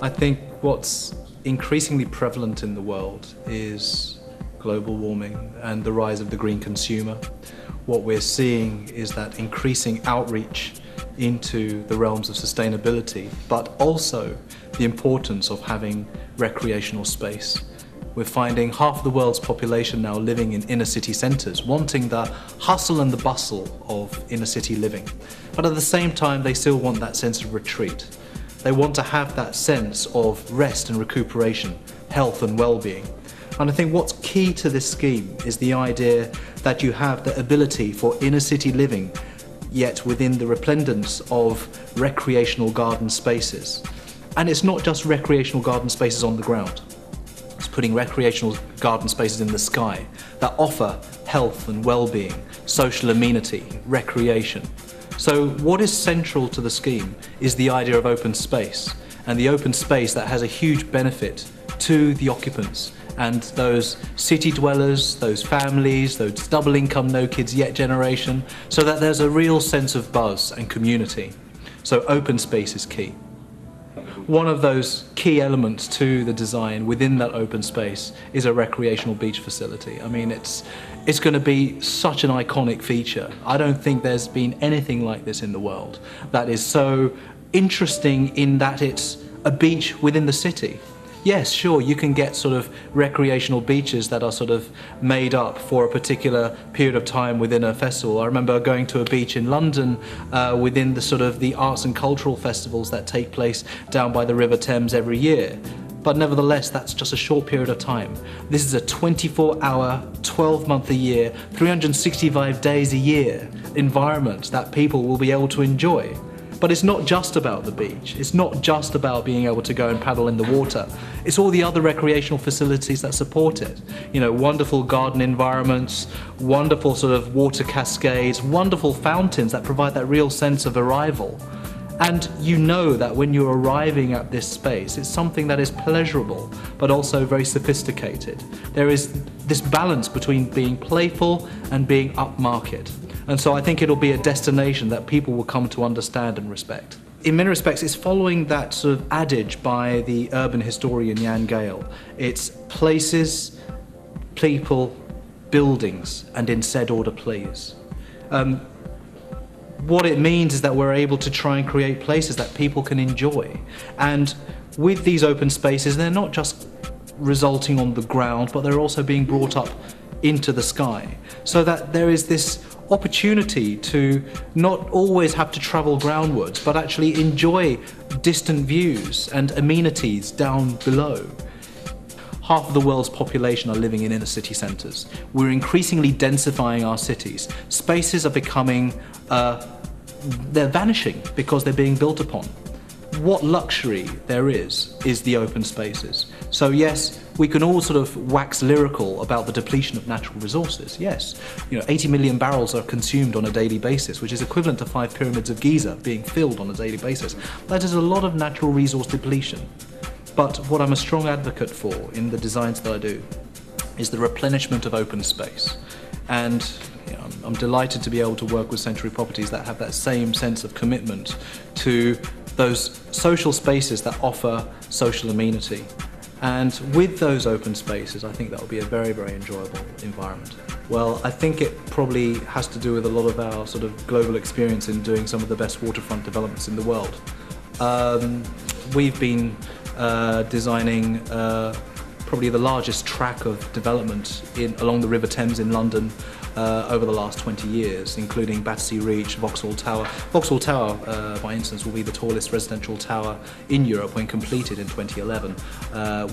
I think what's increasingly prevalent in the world is global warming and the rise of the green consumer. What we're seeing is that increasing outreach into the realms of sustainability, but also the importance of having recreational space. We're finding half of the world's population now living in inner city centres, wanting the hustle and the bustle of inner city living. But at the same time, they still want that sense of retreat. They want to have that sense of rest and recuperation, health and well-being. And I think what's key to this scheme is the idea that you have the ability for inner city living, yet within the resplendence of recreational garden spaces. And it's not just recreational garden spaces on the ground. It's putting recreational garden spaces in the sky that offer health and well-being, social amenity, recreation. So what is central to the scheme is the idea of open space, and the open space that has a huge benefit to the occupants and those city dwellers, those families, those double income, no kids yet generation, so that there's a real sense of buzz and community. So open space is key. One of those key elements to the design within that open space is a recreational beach facility. I mean, it's going to be such an iconic feature. I don't think there's been anything like this in the world that is so interesting in that it's a beach within the city. Yes, sure, you can get sort of recreational beaches that are sort of made up for a particular period of time within a festival. I remember going to a beach in London within the sort of the arts and cultural festivals that take place down by the River Thames every year. But nevertheless, that's just a short period of time. This is a 24-hour, 12-month a year, 365 days a year environment that people will be able to enjoy. But it's not just about the beach. It's not just about being able to go and paddle in the water. It's all the other recreational facilities that support it. You know, wonderful garden environments, wonderful sort of water cascades, wonderful fountains that provide that real sense of arrival. And you know that when you're arriving at this space, it's something that is pleasurable, but also very sophisticated. There is this balance between being playful and being upmarket. And so I think it'll be a destination that people will come to understand and respect. In many respects, it's following that sort of adage by the urban historian Jan Gehl. It's places, people, buildings, and in said order, please. What it means is that we're able to try and create places that people can enjoy. And with these open spaces, they're not just resulting on the ground, but they're also being brought up into the sky, so that there is this opportunity to not always have to travel groundwards, but actually enjoy distant views and amenities down below. Half of the world's population are living in inner city centres. We're increasingly densifying our cities. Spaces are becoming, they're vanishing because they're being built upon. What luxury there is the open spaces. So yes, we can all sort of wax lyrical about the depletion of natural resources. Yes, 80 million barrels are consumed on a daily basis, which is equivalent to 5 pyramids of Giza being filled on a daily basis. That is a lot of natural resource depletion. But what I'm a strong advocate for in the designs that I do is the replenishment of open space. And I'm delighted to be able to work with Century Properties that have that same sense of commitment to those social spaces that offer social amenity. And with those open spaces, I think that will be a very, very enjoyable environment. Well, I think it probably has to do with a lot of our sort of global experience in doing some of the best waterfront developments in the world. We've been designing probably the largest track of development along the River Thames in London over the last 20 years, including Battersea Reach, Vauxhall Tower. Vauxhall Tower, by instance, will be the tallest residential tower in Europe when completed in 2011,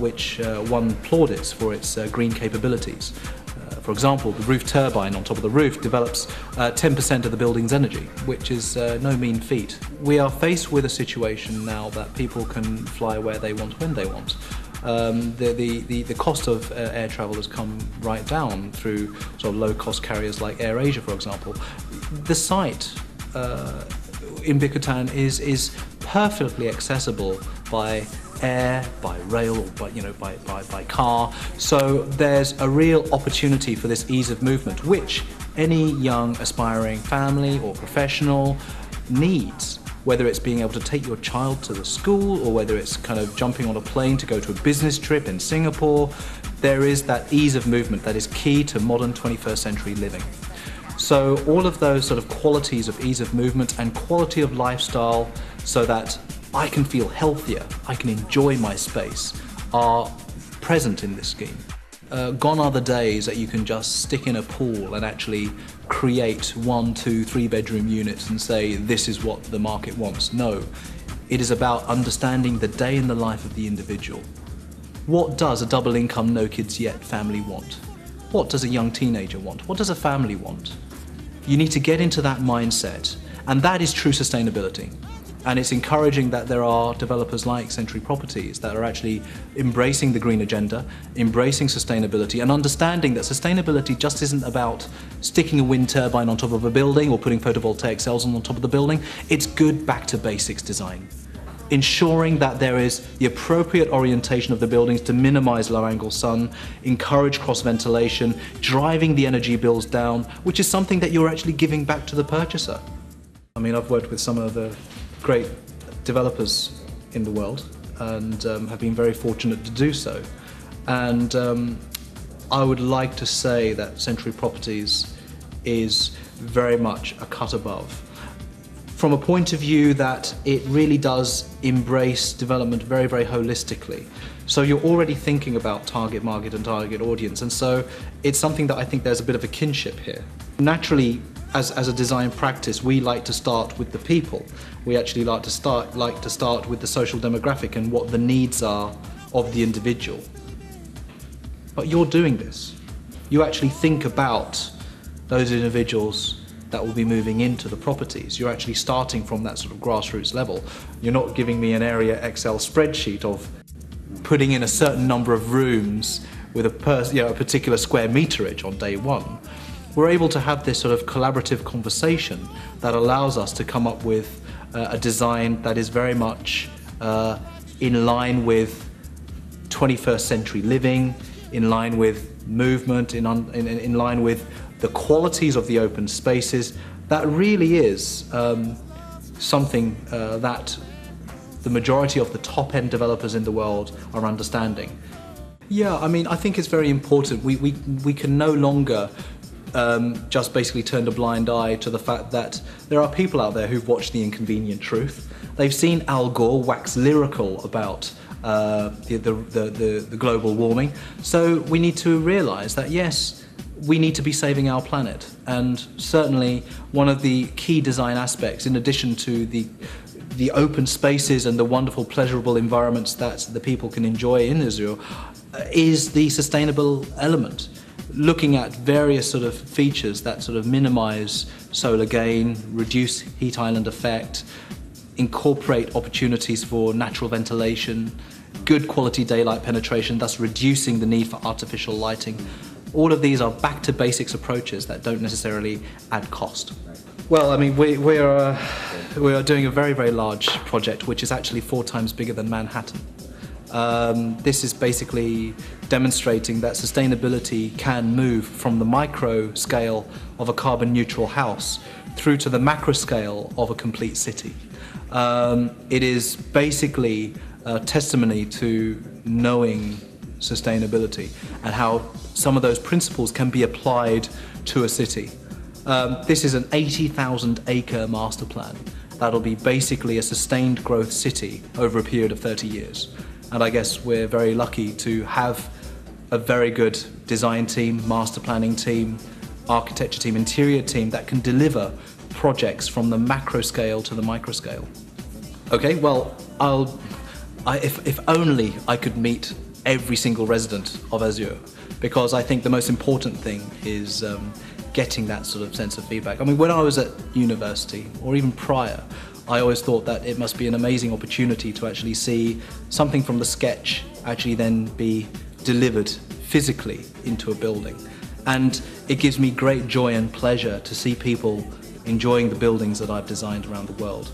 which won plaudits for its green capabilities. For example, the roof turbine on top of the roof develops 10% of the building's energy, which is no mean feat. We are faced with a situation now that people can fly where they want, when they want. The cost of air travel has come right down through sort of low-cost carriers like AirAsia, for example. The site in Bikutan is perfectly accessible by air, by rail, or by car. So there's a real opportunity for this ease of movement, which any young aspiring family or professional needs. whether it's being able to take your child to the school or whether it's kind of jumping on a plane to go to a business trip in Singapore, there is that ease of movement that is key to modern 21st century living. So all of those sort of qualities of ease of movement and quality of lifestyle so that I can feel healthier, I can enjoy my space, are present in this scheme. Gone are the days that you can just stick in a pool and actually create 1, 2, 3 bedroom units and say this is what the market wants. No, it is about understanding the day in the life of the individual. What does a double income, no kids yet family want? What does a young teenager want? What does a family want? You need to get into that mindset, and that is true sustainability. And it's encouraging that there are developers like Century Properties that are actually embracing the green agenda, embracing sustainability, and understanding that sustainability just isn't about sticking a wind turbine on top of a building or putting photovoltaic cells on top of the building. It's good back to basics design. Ensuring that there is the appropriate orientation of the buildings to minimize low-angle sun, encourage cross-ventilation, driving the energy bills down, which is something that you're actually giving back to the purchaser. I mean, I've worked with some of the great developers in the world and have been very fortunate to do so. And I would like to say that Century Properties is very much a cut above, from a point of view that it really does embrace development very, very holistically. So you're already thinking about target market and target audience, and so it's something that I think there's a bit of a kinship here. Naturally, as a design practice, we like to start with the people. We actually like to start with the social demographic and what the needs are of the individual. But you're doing this. You actually think about those individuals that will be moving into the properties. You're actually starting from that sort of grassroots level. You're not giving me an area Excel spreadsheet of putting in a certain number of rooms with a particular square meterage on day one. We're able to have this sort of collaborative conversation that allows us to come up with a design that is very much in line with 21st century living, in line with movement, in line with the qualities of the open spaces. That really is something that the majority of the top-end developers in the world are understanding. Yeah, I mean, I think it's very important. We can no longer just basically turn a blind eye to the fact that there are people out there who've watched The Inconvenient Truth. They've seen Al Gore wax lyrical about the global warming. So we need to realize that, yes, we need to be saving our planet. And certainly one of the key design aspects, in addition to the open spaces and the wonderful, pleasurable environments that the people can enjoy in AZURE, is the sustainable element. Looking at various sort of features that sort of minimize solar gain, reduce heat island effect, incorporate opportunities for natural ventilation, good quality daylight penetration, thus reducing the need for artificial lighting. All of these are back to basics approaches that don't necessarily add cost. Well, I mean, we are doing a very, very large project, which is actually 4 times bigger than Manhattan. This is basically demonstrating that sustainability can move from the micro scale of a carbon neutral house through to the macro scale of a complete city. It is basically a testimony to knowing sustainability and how some of those principles can be applied to a city. This is an 80,000 acre master plan that'll be basically a sustained growth city over a period of 30 years. And I guess we're very lucky to have a very good design team, master planning team, architecture team, interior team that can deliver projects from the macro scale to the micro scale. Okay, well, if only I could meet every single resident of AZURE, because I think the most important thing is getting that sort of sense of feedback. I mean, when I was at university, or even prior, I always thought that it must be an amazing opportunity to actually see something from the sketch actually then be delivered physically into a building. And it gives me great joy and pleasure to see people enjoying the buildings that I've designed around the world.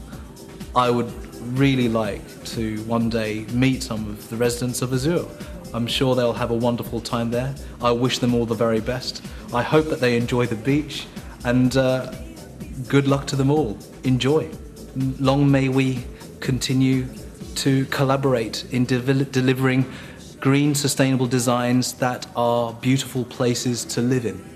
I would really like to one day meet some of the residents of AZURE. I'm sure they'll have a wonderful time there. I wish them all the very best. I hope that they enjoy the beach, and good luck to them all. Enjoy. Long may we continue to collaborate in delivering green, sustainable designs that are beautiful places to live in.